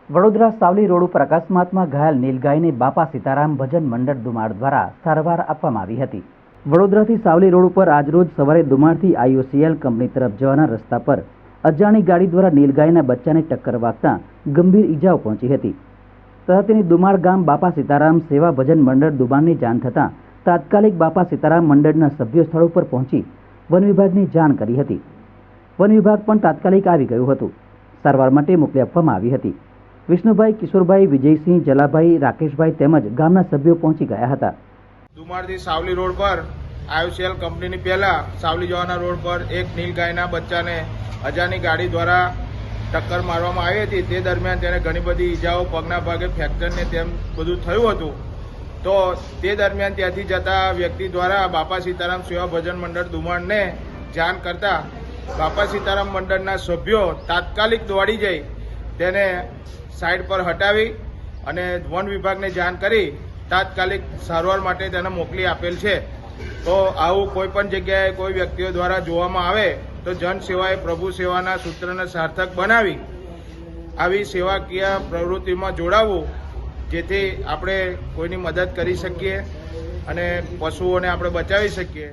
Vadodara Savli road ઉપર અકસ્માતમાં ઘાયલ નીલગાયને બાપા સીતારામ ભજન મંડળ દુમાડ દ્વારા સારવાર આપવામાં આવી હતી। વડોદરાથી સાવલી રોડ ઉપર આજરોજ સવારે દુમાડથી IOCL કંપની તરફ જવાના રસ્તા પર અજાણી ગાડી દ્વારા નીલગાયના બચ્ચાને ટક્કર વાગતા ગંભીર ઈજાઓ પહોંચી હતી તથા તેની દુમાડ ગામ બાપા સીતારામ સેવા ભજન મંડળ દુમાડની જાણ થતાં તાત્કાલિક બાપા સીતારામ મંડળના સભ્યો સ્થળ ઉપર પહોંચી વન વિભાગને જાણ કરી હતી। વન વિભાગ પણ તાત્કાલિક આવી ગયું હતું। સારવાર માટે મોકલી આપવામાં આવી હતી। વિષ્ણુભાઈ, કિશોરભાઈ, વિજયસિંહ, જલાભાઈ, રાકેશભાઈ તેમજ ગામના સભ્યો પહોંચી ગયા હતા। દુમાડથી સાવલી રોડ પર IOCL કંપનીની પહેલા સાવલી જવાના રોડ પર એક નીલગાયના બચ્ચાને અજાણી ગાડી દ્વારા ટક્કર મારવામાં આવી હતી। તે દરમિયાન તેને ઘણી બધી ઈજાઓ, પગના ભાગે ફ્રેક્ચર ને તેમ બધું થયું હતું। તો તે દરમિયાન ત્યાંથી જતા વ્યક્તિ દ્વારા બાપા સીતારામ સેવા ભજન મંડળ દુમાડને જાણ કરતા બાપા સીતારામ મંડળના સભ્યો તાત્કાલિક દોડી જઈ તેને સાઈડ પર હટાવી અને વન વિભાગને જાણ કરી તાત્કાલિક સારવાર માટે તેને મોકલી આપેલ છે। તો આવું કોઈ પણ જગ્યાએ કોઈ વ્યક્તિઓ દ્વારા જોવામાં આવે તો જન સેવાએ પ્રભુ સેવાના સૂત્રને સાર્થક બનાવી આવી સેવાકીય પ્રવૃત્તિમાં જોડાવવું, જેથી આપણે કોઈની મદદ કરી શકીએ અને પશુઓને આપણે બચાવી શકીએ।